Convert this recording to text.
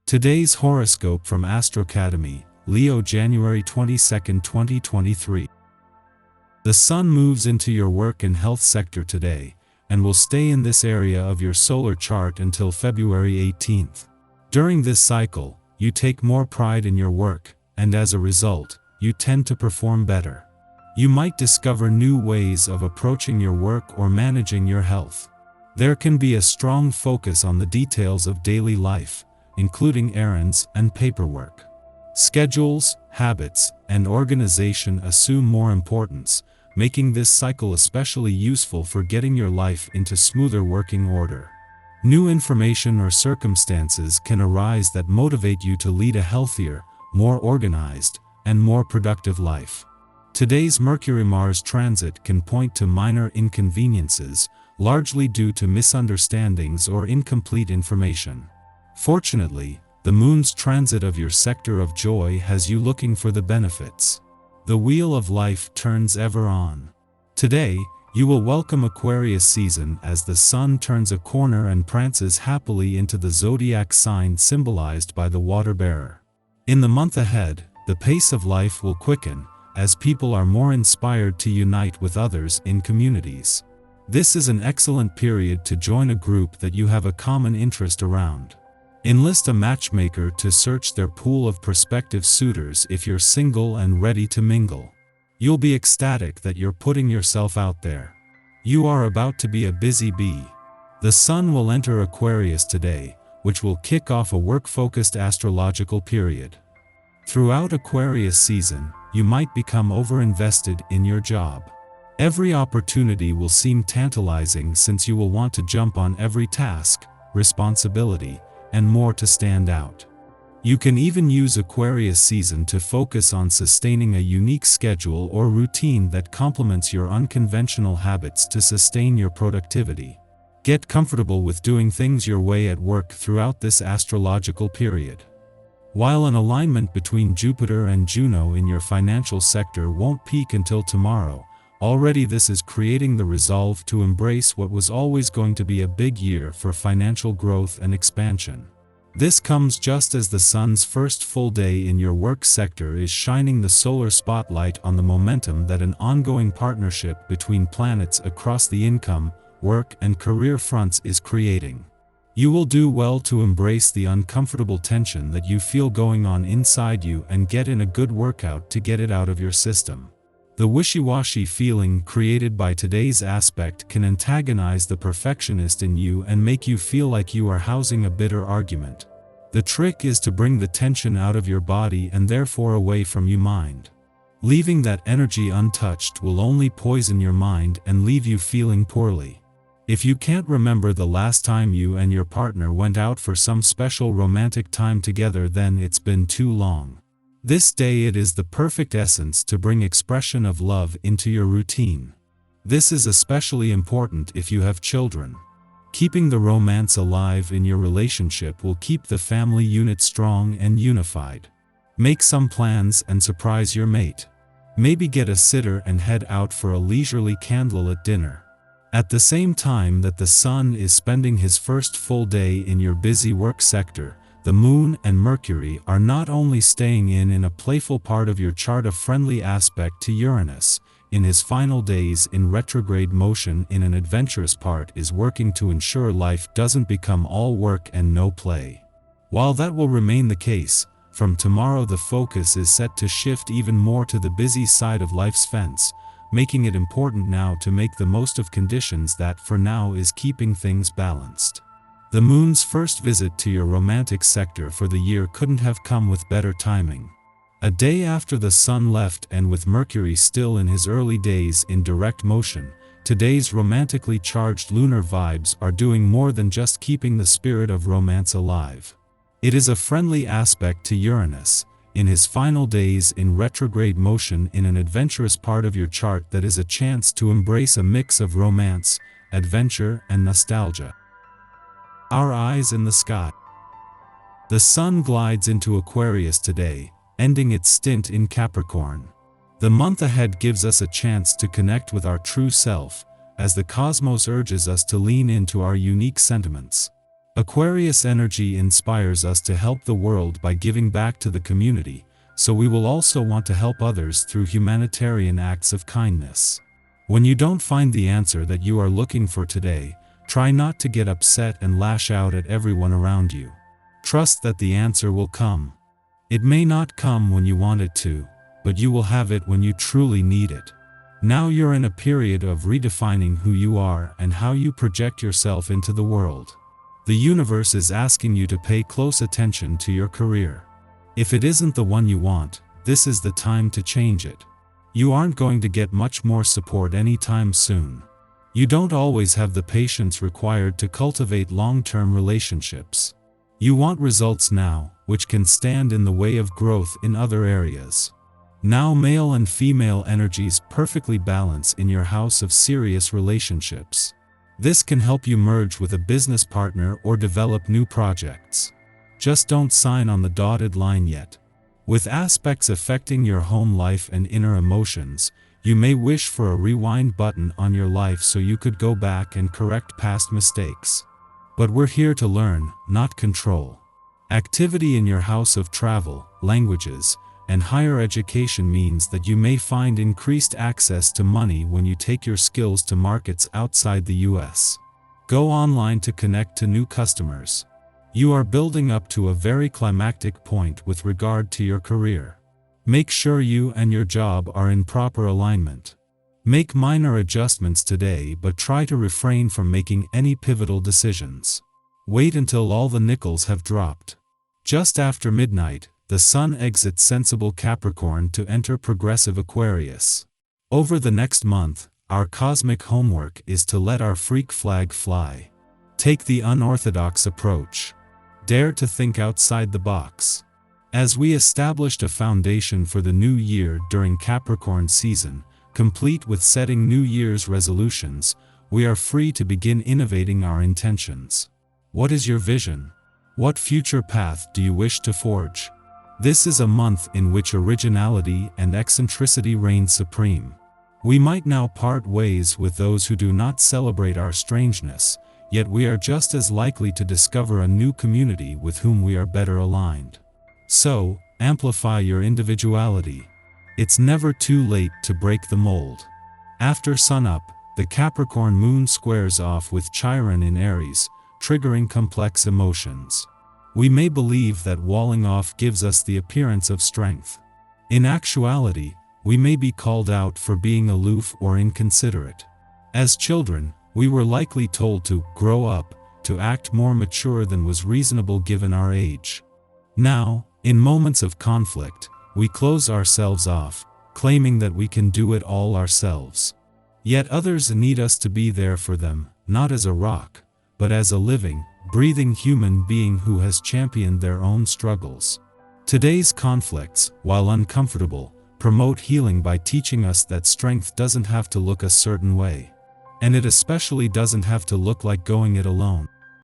Today's horoscope from Astrocademy, Leo January 22, 2023. The Sun moves into your work and health sector today, and will stay in this area of your solar chart until February 18th. During this cycle, you take more pride in your work, and as a result, you tend to perform better. You might discover new ways of approaching your work or managing your health. There can be a strong focus on the details of daily life, including errands and paperwork. Schedules, habits, and organization assume more importance, making this cycle especially useful for getting your life into smoother working order. New information or circumstances can arise that motivate you to lead a healthier, more organized, and more productive life. Today's Mercury-Mars transit can point to minor inconveniences, largely due to misunderstandings or incomplete information. Fortunately, the Moon's transit of your sector of joy has you looking for the benefits. The wheel of life turns ever on. Today, you will welcome Aquarius season as the Sun turns a corner and prances happily into the zodiac sign symbolized by the water bearer. In the month ahead, the pace of life will quicken, as people are more inspired to unite with others in communities. This is an excellent period to join a group that you have a common interest around. Enlist a matchmaker to search their pool of prospective suitors if you're single and ready to mingle. You'll be ecstatic that you're putting yourself out there. You are about to be a busy bee. The Sun will enter Aquarius today, which will kick off a work-focused astrological period. Throughout Aquarius season, you might become over-invested in your job. Every opportunity will seem tantalizing since you will want to jump on every task, responsibility, and more to stand out. You can even use Aquarius season to focus on sustaining a unique schedule or routine that complements your unconventional habits to sustain your productivity. Get comfortable with doing things your way at work throughout this astrological period. While an alignment between Jupiter and Juno in your financial sector won't peak until tomorrow, already this is creating the resolve to embrace what was always going to be a big year for financial growth and expansion. This comes just as the Sun's first full day in your work sector is shining the solar spotlight on the momentum that an ongoing partnership between planets across the income, work, and career fronts is creating. You will do well to embrace the uncomfortable tension that you feel going on inside you and get in a good workout to get it out of your system. The wishy-washy feeling created by today's aspect can antagonize the perfectionist in you and make you feel like you are housing a bitter argument. The trick is to bring the tension out of your body and therefore away from your mind. Leaving that energy untouched will only poison your mind and leave you feeling poorly. If you can't remember the last time you and your partner went out for some special romantic time together, then it's been too long. This day it is the perfect essence to bring expression of love into your routine. This is especially important if you have children. Keeping the romance alive in your relationship will keep the family unit strong and unified. Make some plans and surprise your mate. Maybe get a sitter and head out for a leisurely candlelit dinner. At the same time that the Sun is spending his first full day in your busy work sector, the Moon and Mercury are not only staying in a playful part of your chart, a friendly aspect to Uranus, in his final days in retrograde motion in an adventurous part is working to ensure life doesn't become all work and no play. While that will remain the case, from tomorrow the focus is set to shift even more to the busy side of life's fence, making it important now to make the most of conditions that for now is keeping things balanced. The Moon's first visit to your romantic sector for the year couldn't have come with better timing. A day after the Sun left and with Mercury still in his early days in direct motion, today's romantically charged lunar vibes are doing more than just keeping the spirit of romance alive. It is a friendly aspect to Uranus, in his final days in retrograde motion in an adventurous part of your chart that is a chance to embrace a mix of romance, adventure, and nostalgia. Our eyes in the sky. The Sun glides into Aquarius today, ending its stint in Capricorn. The month ahead gives us a chance to connect with our true self, as the cosmos urges us to lean into our unique sentiments. Aquarius energy inspires us to help the world by giving back to the community, so we will also want to help others through humanitarian acts of kindness. When you don't find the answer that you are looking for today, try not to get upset and lash out at everyone around you. Trust that the answer will come. It may not come when you want it to, but you will have it when you truly need it. Now you're in a period of redefining who you are and how you project yourself into the world. The universe is asking you to pay close attention to your career. If it isn't the one you want, this is the time to change it. You aren't going to get much more support anytime soon. You don't always have the patience required to cultivate long-term relationships. You want results now, which can stand in the way of growth in other areas. Now male and female energies perfectly balance in your house of serious relationships. This can help you merge with a business partner or develop new projects. Just don't sign on the dotted line yet. With aspects affecting your home life and inner emotions, you may wish for a rewind button on your life so you could go back and correct past mistakes. But we're here to learn, not control. Activity in your house of travel, languages, and higher education means that you may find increased access to money when you take your skills to markets outside the US. Go online to connect to new customers. You are building up to a very climactic point with regard to your career. Make sure you and your job are in proper alignment. Make minor adjustments today, but try to refrain from making any pivotal decisions. Wait until all the nickels have dropped. Just after midnight, the Sun exits sensible Capricorn to enter progressive Aquarius. Over the next month, our cosmic homework is to let our freak flag fly. Take the unorthodox approach. Dare to think outside the box. As we established a foundation for the new year during Capricorn season, complete with setting New Year's resolutions, we are free to begin innovating our intentions. What is your vision? What future path do you wish to forge? This is a month in which originality and eccentricity reign supreme. We might now part ways with those who do not celebrate our strangeness, yet we are just as likely to discover a new community with whom we are better aligned. So, amplify your individuality. It's never too late to break the mold. After sunup, the Capricorn moon squares off with Chiron in Aries, triggering complex emotions. We may believe that walling off gives us the appearance of strength. In actuality, we may be called out for being aloof or inconsiderate. As children, we were likely told to grow up, to act more mature than was reasonable given our age. Now, in moments of conflict, we close ourselves off, claiming that we can do it all ourselves. Yet others need us to be there for them, not as a rock, but as a living, breathing human being who has championed their own struggles. Today's conflicts, while uncomfortable, promote healing by teaching us that strength doesn't have to look a certain way. And it especially doesn't have to look like going it alone.